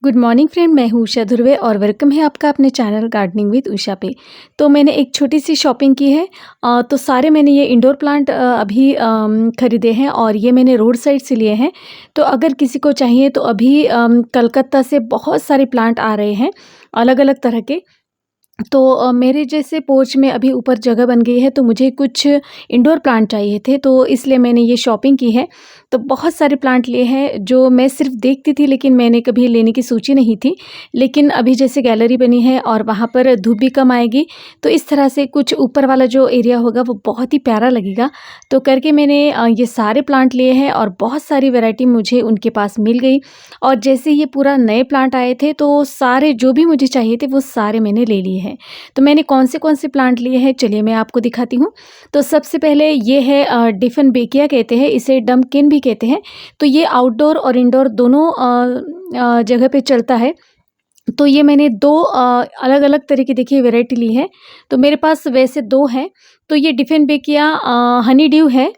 Good morning friend, मैं हूँ उषा धुर्वे और वेलकम है आपका अपने चैनल गार्डनिंग विद उषा पे। तो मैंने एक छोटी सी शॉपिंग की है। तो सारे मैंने ये इंडोर प्लांट अभी ख़रीदे हैं और ये मैंने रोड साइड से लिए हैं। तो अगर किसी को चाहिए तो अभी कलकत्ता से बहुत सारे प्लांट आ रहे हैं अलग अलग तरह के। तो मेरे जैसे पोर्च में अभी ऊपर जगह बन गई है तो मुझे कुछ इंडोर प्लांट चाहिए थे, तो इसलिए मैंने ये शॉपिंग की है। तो बहुत सारे प्लांट लिए हैं जो मैं सिर्फ देखती थी लेकिन मैंने कभी लेने की सोची नहीं थी। लेकिन अभी जैसे गैलरी बनी है और वहाँ पर धूप भी कम आएगी, तो इस तरह से कुछ ऊपर वाला जो एरिया होगा वो बहुत ही प्यारा लगेगा। तो करके मैंने ये सारे प्लांट लिए हैं और बहुत सारी वैरायटी मुझे उनके पास मिल गई। और जैसे ये पूरा नए प्लांट आए थे तो सारे जो भी मुझे चाहिए थे वो सारे मैंने ले लिए हैं। तो मैंने कौन से प्लांट लिए हैं चलिए मैं आपको दिखाती हूँ। तो सबसे पहले ये है डिफनबेकिया कहते हैं, इसे डम्पकिन भी कहते हैं। तो ये आउटडोर और इंडोर दोनों जगह पे चलता है। तो ये मैंने दो अलग अलग तरह की देखिए वैरायटी ली है। तो मेरे पास वैसे दो हैं। तो ये डिफनबेकिया हनी ड्यू है।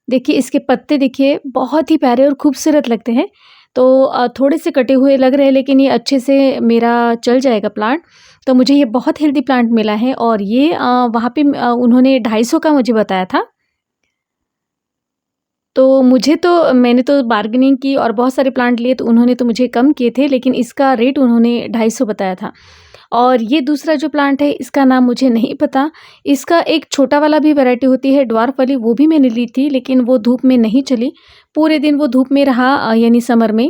देखिए इसके पत्ते देखिए बहुत ही प्यारे और खूबसूरत लगते हैं। तो थोड़े से कटे हुए लग रहे हैं लेकिन ये अच्छे से मेरा चल जाएगा प्लांट। तो मुझे ये बहुत हेल्दी प्लांट मिला है और ये वहाँ पे उन्होंने 250 का मुझे बताया था। तो मैंने तो बार्गेनिंग की और बहुत सारे प्लांट लिए तो उन्होंने तो मुझे कम किए थे, लेकिन इसका रेट उन्होंने 250 बताया था। और ये दूसरा जो प्लांट है इसका नाम मुझे नहीं पता। इसका एक छोटा वाला भी वैरायटी होती है ड्वार्फ वाली, वो भी मैंने ली थी लेकिन वो धूप में नहीं चली। पूरे दिन वो धूप में रहा यानी समर में।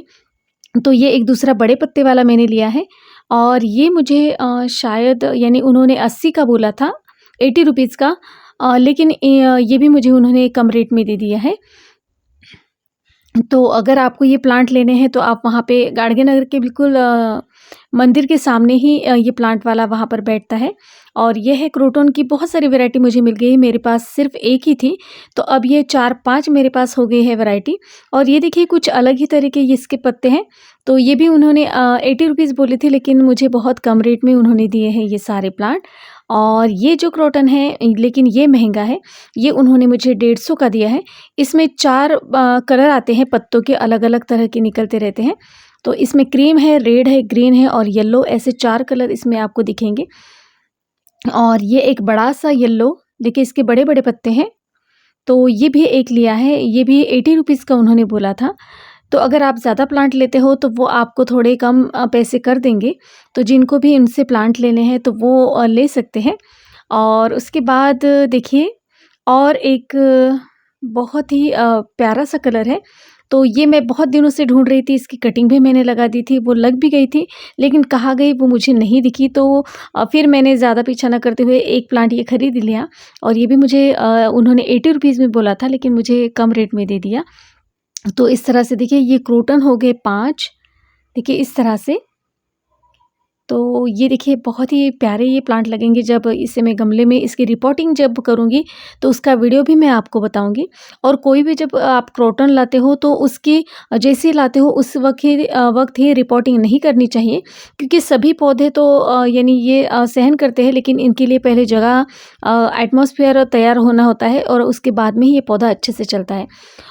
तो ये एक दूसरा बड़े पत्ते वाला मैंने लिया है। और ये मुझे शायद यानी उन्होंने 80 का बोला था, 80 रुपीज़ का। लेकिन ये भी मुझे उन्होंने कम रेट में दे दिया है। तो अगर आपको ये प्लांट लेने हैं तो आप वहाँ पे गाडगे नगर के बिल्कुल मंदिर के सामने ही ये प्लांट वाला वहाँ पर बैठता है। और ये है क्रोटन की बहुत सारी वैरायटी मुझे मिल गई। मेरे पास सिर्फ एक ही थी तो अब ये 4-5 मेरे पास हो गई है वैरायटी। और ये देखिए कुछ अलग ही तरह के ये इसके पत्ते हैं। तो ये भी उन्होंने 80 रुपीज़ बोले थे लेकिन मुझे बहुत कम रेट में उन्होंने दिए हैं ये सारे प्लांट। और ये जो क्रोटन है लेकिन ये महंगा है, ये उन्होंने मुझे 150 का दिया है। इसमें 4 कलर आते हैं पत्तों के, अलग-अलग तरह के निकलते रहते हैं। तो इसमें क्रीम है, रेड है, ग्रीन है और येलो, ऐसे 4 कलर इसमें आपको दिखेंगे। और ये एक बड़ा-सा येलो, देखिए इसके बड़े-बड़े पत्ते हैं। तो ये भी एक लिया है, ये भी 80 रुपीज़ का उन्होंने बोला था। तो अगर आप ज़्यादा प्लांट लेते हो तो वो आपको थोड़े कम पैसे कर देंगे। तो जिनको भी इनसे प्लांट लेने हैं तो वो ले सकते हैं। और उसके बाद देखिए और एक बहुत ही प्यारा सा कलर है। तो ये मैं बहुत दिनों से ढूँढ रही थी, इसकी कटिंग भी मैंने लगा दी थी, वो लग भी गई थी, लेकिन कहाँ गई वो मुझे नहीं दिखी। तो फिर मैंने ज़्यादा पीछा ना करते हुए एक प्लांट ये खरीद लिया। और ये भी मुझे उन्होंने 80 रुपीज़ में बोला था लेकिन मुझे कम रेट में दे दिया। तो इस तरह से देखिए ये क्रोटन हो गए 5, देखिए इस तरह से। तो ये देखिए बहुत ही प्यारे ये प्लांट लगेंगे जब इसे मैं गमले में इसकी रिपोर्टिंग जब करूँगी तो उसका वीडियो भी मैं आपको बताऊँगी। और कोई भी जब आप क्रोटन लाते हो तो उसकी जैसे ही लाते हो उस वक्त ही रिपोर्टिंग नहीं करनी चाहिए, क्योंकि सभी पौधे तो यानी ये सहन करते हैं, लेकिन इनके लिए पहले जगह एटमॉस्फेयर तैयार होना होता है और उसके बाद में ही ये पौधा अच्छे से चलता है।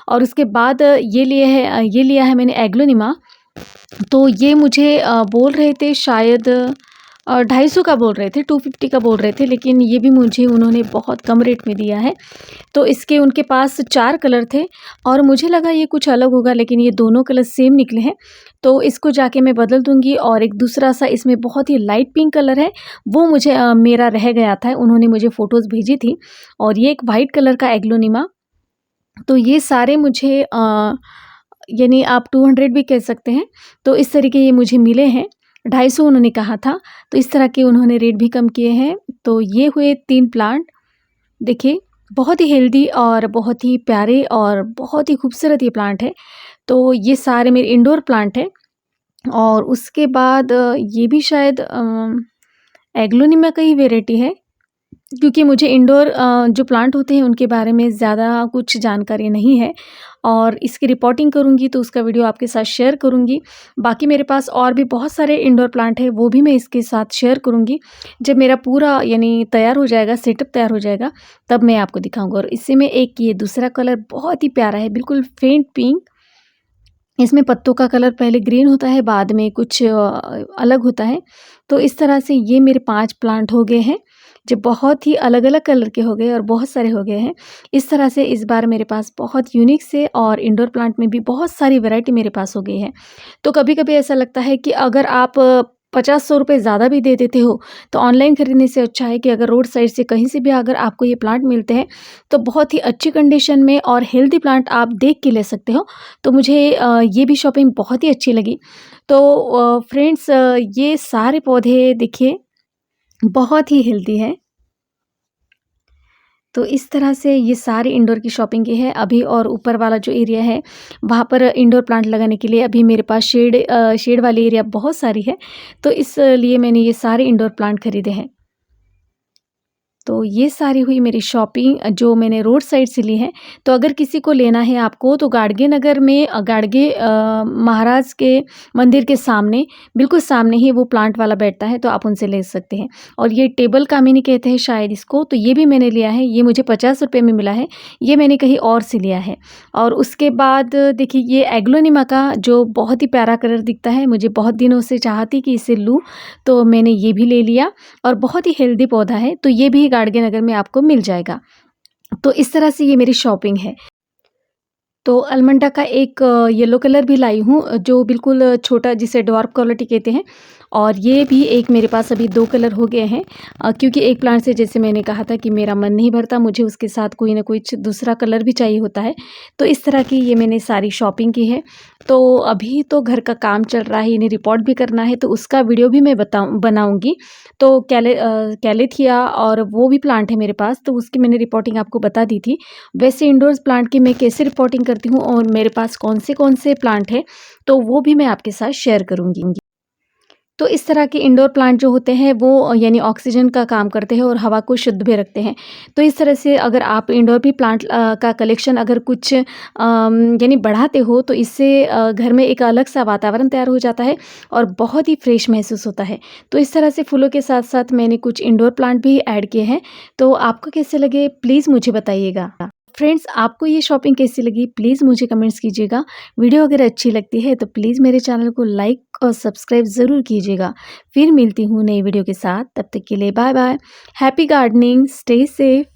और उसके बाद ये लिया है मैंने एग्लोनिमा। तो ये मुझे बोल रहे थे शायद 250 का बोल रहे थे, 250 का बोल रहे थे, लेकिन ये भी मुझे उन्होंने बहुत कम रेट में दिया है। तो इसके उनके पास 4 कलर थे और मुझे लगा ये कुछ अलग होगा, लेकिन ये दोनों कलर सेम निकले हैं। तो इसको जाके मैं बदल दूँगी। और एक दूसरा सा इसमें बहुत ही लाइट पिंक कलर है, वो मुझे मेरा रह गया था, उन्होंने मुझे फ़ोटोज़ भेजी थी। और ये एक वाइट कलर का एग्लोनिमा। तो ये सारे मुझे यानी आप 200 भी कह सकते हैं। तो इस तरीके ये मुझे मिले हैं, 250 उन्होंने कहा था, तो इस तरह के उन्होंने रेट भी कम किए हैं। तो ये हुए 3 प्लांट, देखिए बहुत ही हेल्दी और बहुत ही प्यारे और बहुत ही खूबसूरत ये प्लांट है। तो ये सारे मेरे इंडोर प्लांट हैं। और उसके बाद ये भी शायद एग्लोनिमा का ही वेराइटी है, क्योंकि मुझे इंडोर जो प्लांट होते हैं उनके बारे में ज़्यादा कुछ जानकारी नहीं है। और इसकी रिपोर्टिंग करूँगी तो उसका वीडियो आपके साथ शेयर करूँगी। बाकी मेरे पास और भी बहुत सारे इंडोर प्लांट हैं, वो भी मैं इसके साथ शेयर करूँगी। जब मेरा पूरा यानी तैयार हो जाएगा, सेटअप तैयार हो जाएगा, तब मैं आपको दिखाऊँगी। और इसी में एक ये दूसरा कलर बहुत ही प्यारा है, बिल्कुल फेंट पिंक। इसमें पत्तों का कलर पहले ग्रीन होता है, बाद में कुछ अलग होता है। तो इस तरह से ये मेरे 5 प्लांट हो गए हैं, जो बहुत ही अलग-अलग कलर के हो गए और बहुत सारे हो गए हैं। इस तरह से इस बार मेरे पास बहुत यूनिक से और इंडोर प्लांट में भी बहुत सारी वैरायटी मेरे पास हो गई है। तो कभी-कभी ऐसा लगता है कि अगर आप 50-100 रुपए ज़्यादा भी दे देते हो, तो ऑनलाइन खरीदने से अच्छा है कि अगर रोड साइड से कहीं से भी अगर आपको ये प्लांट मिलते हैं, तो बहुत ही अच्छी कंडीशन में और हेल्दी प्लांट आप देख के ले सकते हो। तो मुझे ये भी शॉपिंग बहुत ही अच्छी लगी। तो फ्रेंड्स, ये सारे पौधे देखिए बहुत ही हेल्दी है। तो इस तरह से ये सारी इंडोर की शॉपिंग की है अभी। और ऊपर वाला जो एरिया है, वहाँ पर इंडोर प्लांट लगाने के लिए अभी मेरे पास शेड वाली एरिया बहुत सारी है। तो इसलिए मैंने ये सारे इंडोर प्लांट खरीदे हैं। तो ये सारी हुई मेरी शॉपिंग जो मैंने रोड साइड से ली है। तो अगर किसी को लेना है आपको, तो गाडगे नगर में गाडगे महाराज के मंदिर के सामने, बिल्कुल सामने ही वो प्लांट वाला बैठता है, तो आप उनसे ले सकते हैं। और ये टेबल कामिनी कहते हैं शायद इसको, तो ये भी मैंने लिया है। ये मुझे 50 रुपए में मिला है। ये मैंने कहीं और से लिया है। और उसके बाद देखिए ये एग्लोनिमा का जो बहुत ही प्यारा कलर दिखता है, मुझे बहुत दिनों से चाहती कि इसे लूँ, तो मैंने ये भी ले लिया। और बहुत ही हेल्दी पौधा है, तो ये भी गाडगे नगर में आपको मिल जाएगा। तो इस तरह से ये मेरी शॉपिंग है। तो अलमंडा का एक येलो कलर भी लाई हूँ, जो बिल्कुल छोटा, जिसे ड्वार्फ क्वालिटी कहते हैं। और ये भी एक मेरे पास अभी 2 कलर हो गए हैं, क्योंकि एक प्लांट से जैसे मैंने कहा था कि मेरा मन नहीं भरता, मुझे उसके साथ कोई ना कुछ दूसरा कलर भी चाहिए होता है। तो इस तरह की ये मैंने सारी शॉपिंग की है। तो अभी तो घर का काम चल रहा है, इन्हें रिपोर्ट भी करना है, तो उसका वीडियो भी मैं बनाऊँगी। तो कैलेथिया और वो भी प्लांट है मेरे पास, तो उसकी मैंने रिपोर्टिंग आपको बता दी थी। वैसे इंडोर्स प्लांट की मैं कैसे रिपोर्टिंग करती हूँ और मेरे पास कौन से प्लांट हैं, तो वो भी मैं आपके साथ शेयर करूँगी। तो इस तरह के इंडोर प्लांट जो होते हैं, वो यानी ऑक्सीजन का काम करते हैं और हवा को शुद्ध भी रखते हैं। तो इस तरह से अगर आप इंडोर भी प्लांट का कलेक्शन अगर कुछ यानी बढ़ाते हो, तो इससे घर में एक अलग सा वातावरण तैयार हो जाता है और बहुत ही फ्रेश महसूस होता है। तो इस तरह से फूलों के साथ साथ मैंने कुछ इंडोर प्लांट भी ऐड किए हैं। तो आपको कैसे लगे प्लीज़ मुझे बताइएगा। फ्रेंड्स, आपको ये शॉपिंग कैसी लगी प्लीज़ मुझे कमेंट्स कीजिएगा। वीडियो अगर अच्छी लगती है तो प्लीज़ मेरे चैनल को लाइक और सब्सक्राइब ज़रूर कीजिएगा। फिर मिलती हूँ नई वीडियो के साथ, तब तक के लिए bye bye. Happy gardening, stay safe.